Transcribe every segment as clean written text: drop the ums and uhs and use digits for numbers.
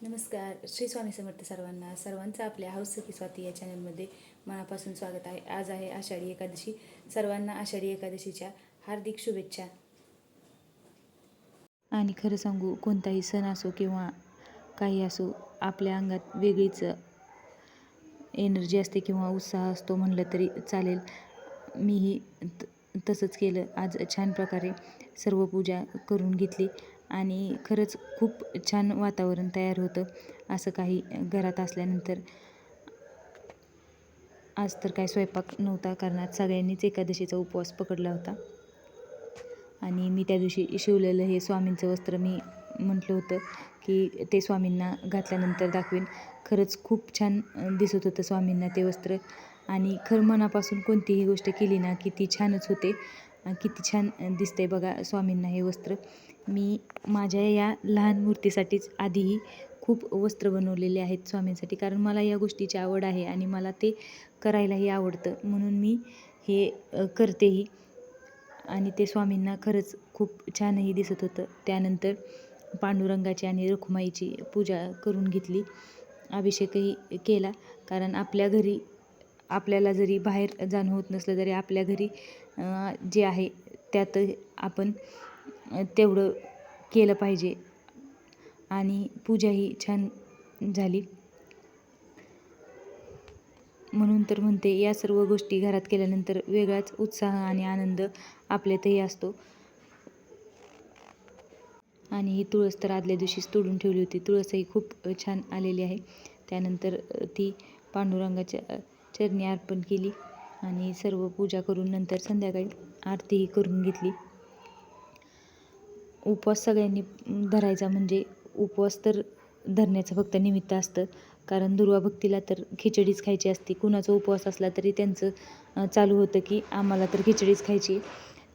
नमस्कार. श्री स्वामी समर्थ सर्वांना. सर्वांचं आपल्या हौस सखी स्वाती या चॅनलमध्ये मनापासून स्वागत आहे. आज आहे आषाढी एकादशी. सर्वांना आषाढी एकादशीच्या हार्दिक शुभेच्छा. आणि खरं सांगू, कोणताही सण असो किंवा काही असो, आपल्या अंगात वेगळीच एनर्जी असते किंवा उत्साह असतो म्हणलं तरी चालेल. मीही तसंच केलं. आज छान प्रकारे सर्व पूजा करून घेतली आणि खरंच खूप छान वातावरण तयार होतं असं काही घरात असल्यानंतर. आज तर काय स्वयंपाक नव्हता, कारण आज सगळ्यांनीच एकादशीचा उपवास पकडला होता. आणि मी त्या दिवशी शिवलेलं हे स्वामींचं वस्त्र मी म्हटलं होतं की ते स्वामींना घातल्यानंतर दाखवेन. खरंच खूप छान दिसत होतं स्वामींना ते वस्त्र. आणि खरं मनापासून कोणतीही गोष्ट केली ना की ती छानच होते. किती छान दिसते बघा स्वामींना हे वस्त्र. मी माझ्या या लहान मूर्तीसाठीच आधीही खूप वस्त्र बनवलेले आहेत स्वामींसाठी, कारण मला या गोष्टीची आवड आहे आणि मला ते करायलाही आवडतं, म्हणून मी हे करतेही. आणि ते स्वामींना खरंच खूप छानही दिसत होतं. त्यानंतर पांडुरंगाची आणि रखुमाईची पूजा करून घेतली. अभिषेकही केला, कारण आपल्या घरी आपल्याला जरी बाहेर जाणं होत नसलं तरी आपल्या घरी जे आहे त्यात आपण तेवढं केलं पाहिजे. आणि पूजाही छान झाली. म्हणून तर म्हणते, या सर्व गोष्टी घरात केल्यानंतर वेगळाच उत्साह आणि आनंद आपल्यातही असतो. आणि ही तुळस तर आदल्या दिवशीच तोडून ठेवली होती. तुळसही खूप छान आलेली आहे. त्यानंतर ती पांडुरंगाच्या चरणी अर्पण केली आणि सर्व पूजा करून नंतर संध्याकाळी आरतीही करून घेतली. उपवास सगळ्यांनी धरायचा, म्हणजे उपवास तर धरण्याचं फक्त निमित्त असतं, कारण दुर्वा भक्तीला तर खिचडीच खायची असते. कुणाचा उपवास असला तरी त्यांचं चालू होतं की आम्हाला तर खिचडीच खायची.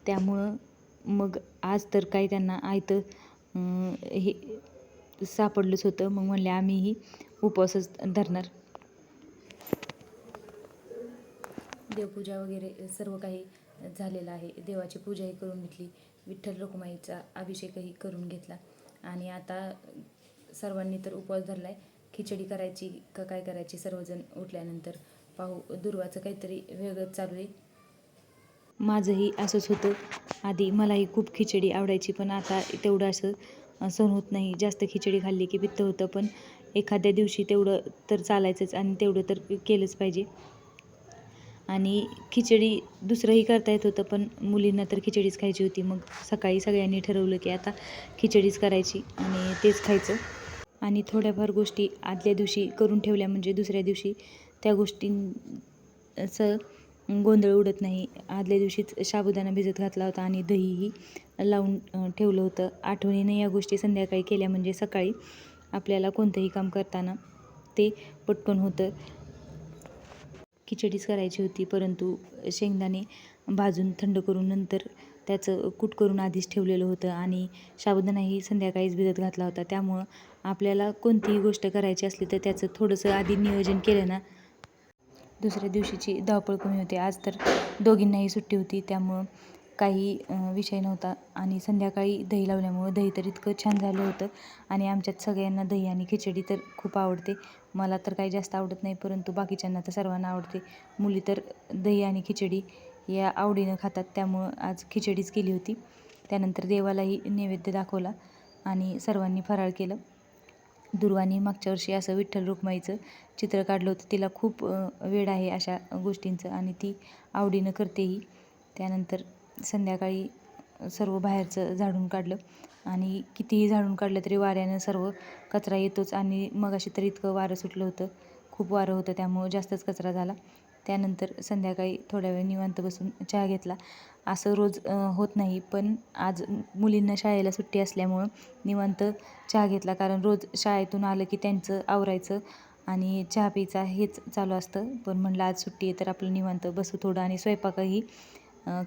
त्यामुळं मग आज तर काही त्यांना आयतं हे सापडलंच होतं. मग म्हणले आम्हीही उपवासच धरणार. देवपूजा वगैरे सर्व काही झालेलं आहे. देवाची पूजाही करून घेतली. विठ्ठल रखुमाईचा अभिषेकही करून घेतला. आणि आता सर्वांनी तर उपवास धरला आहे. खिचडी करायची का काय करायची सर्वजण उठल्यानंतर पाहू. दुर्वाचं काहीतरी वेगळंच चालू आहे. माझंही असंच होतं. आधी मलाही खूप खिचडी आवडायची, पण आता तेवढं असं सहन होत नाही. जास्त खिचडी खाल्ली की पित्त होतं, पण एखाद्या दिवशी तेवढं तर चालायचंच आणि तेवढं तर केलंच पाहिजे. आणि खिचडी दुसरंही करता येत होतं, पण मुलींना तर खिचडीच खायची होती. मग सकाळी सगळ्यांनी ठरवलं की आता खिचडीच करायची आणि तेच खायचं. आणि थोड्याफार गोष्टी आदल्या दिवशी करून ठेवल्या म्हणजे दुसऱ्या दिवशी त्या गोष्टींचं गोंधळ उडत नाही. आदल्या दिवशीच साबुदाणा भिजत घातला होता आणि दहीही लावून ठेवलं होतं. आठवणीने या गोष्टी संध्याकाळी केल्या म्हणजे सकाळी आपल्याला कोणतंही काम करताना ते पटकन होतं. खिचडीच करायची होती, परंतु शेंगदाणे भाजून थंड करून नंतर त्याचं कूट करून आधीच ठेवलेलं होतं आणि साबुदाणाही संध्याकाळीच भिजत घातला होता. त्यामुळं आपल्याला कोणतीही गोष्ट करायची असली तर त्याचं थोडंसं आधी नियोजन केलं ना, दुसऱ्या दिवशीची धावपळ कमी होते. आज तर दोघींनाही सुट्टी होती, त्यामुळं काही विषय नव्हता. आणि संध्याकाळी दही लावल्यामुळं दही तर इतकं छान झालं होतं. आणि आमच्यात सगळ्यांना दही आणि खिचडी तर खूप आवडते. मला तर काही जास्त आवडत नाही, परंतु बाकीच्यांना तर सर्वांना आवडते. मुली तर दही आणि खिचडी या आवडीनं खातात, त्यामुळं आज खिचडीच केली होती. त्यानंतर देवालाही नैवेद्य दाखवला आणि सर्वांनी फराळ केलं. दुर्वानी मागच्या वर्षी असं विठ्ठल रखुमाईचं चित्र काढलं होतं. तिला खूप वेड आहे अशा गोष्टींचं आणि ती आवडीनं करतेही. त्यानंतर संध्याकाळी सर्व बाहेरचं झाडून काढलं आणि कितीही झाडून काढलं तरी वाऱ्यानं सर्व कचरा येतोच. आणि मगाशी तर इतकं वारं सुटलं होतं, खूप वारं होतं, त्यामुळं जास्तच कचरा झाला. त्यानंतर संध्याकाळी थोड्या वेळ निवांत बसून चहा घेतला. असं रोज होत नाही, पण आज मुलींना शाळेला सुट्टी असल्यामुळं निवांत चहा घेतला, कारण रोज शाळेतून आलं की त्यांचं आवरायचं आणि चहा प्यायचा हेच चालू असतं. पण म्हणलं आज सुट्टी आहे तर आपलं निवांत बसू थोडं. आणि स्वयंपाकही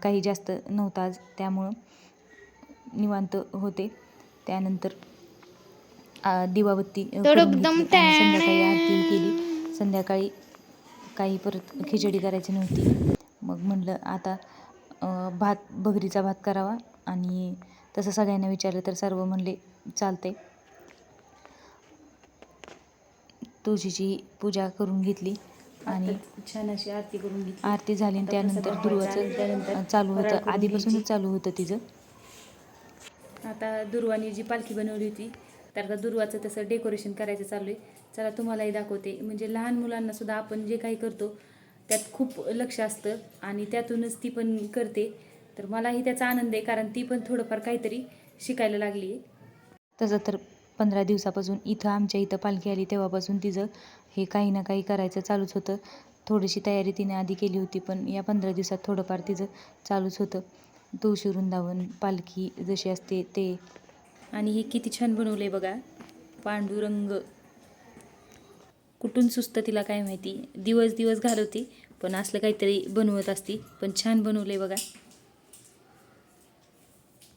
काही जास्त नव्हता आज, त्यामुळं निवांत होते. त्यानंतर दिवाबत्ती करून घेतली आणि संध्याकाळी आरती केली. संध्याकाळी काही परत खिचडी करायची नव्हती. मग म्हणलं आता भगरीचा भात करावा. आणि तसं सगळ्यांना विचारलं तर सर्व म्हणले चालतंय. तुळशीची पूजा करून घेतली आणि छान अशी आरती करून घेतली. आरती झाली आणि त्यानंतर दुर्वाचं चालू होतं, आधीपासूनच चालू होतं तिचं. आता दुर्वानी जी पालखी बनवली होती तर आता दुर्वाचं तसं डेकोरेशन करायचं चालू आहे. चला तुम्हालाही दाखवते. म्हणजे लहान मुलांना सुद्धा आपण जे काही करतो त्यात खूप लक्ष असतं आणि त्यातूनच ती पण करते. तर मलाही त्याचा आनंद आहे, कारण ती पण थोडंफार काहीतरी शिकायला लागली आहे. तसं तर 15 दिवसापासून इथं आमच्या इथं पालखी आली तेव्हापासून तिचं हे काही ना काही करायचं चालूच होतं. थोडीशी तयारी तिने आधी केली होती, पण या 15 दिवसात थोडंफार तिचं चालूच होतं. तुळशी वृंदावन, पालखी जशी असते ते. आणि हे किती छान बनवलं आहे बघा. पांडुरंग कुठून सुचतं तिला काय माहिती. दिवस दिवस घालवती पण असलं काहीतरी बनवत असती. पण छान बनवलं आहे बघा.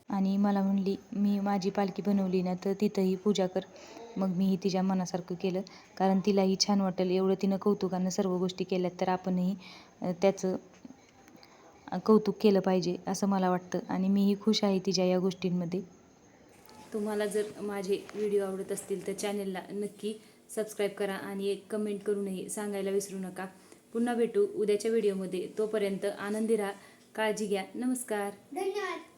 आणि मला म्हणली, मी माझी पालखी बनवली ना तर तिथंही पूजा कर. मग मीही तिच्या मनासारखं केलं, कारण तिलाही छान वाटेल. एवढं तिनं कौतुकानं सर्व गोष्टी केल्यात तर आपणही त्याचं कौतुक केलं पाहिजे असं मला वाटतं. आणि मीही खुश आहे तिच्या या गोष्टींमध्ये. तुम्हाला जर माझे व्हिडिओ आवडत असतील तर चॅनलला नक्की सबस्क्राईब करा आणि एक कमेंट करूनही सांगायला विसरू नका. पुन्हा भेटू उद्याच्या व्हिडिओमध्ये. तोपर्यंत आनंदी राहा, काळजी घ्या. नमस्कार. धन्यवाद.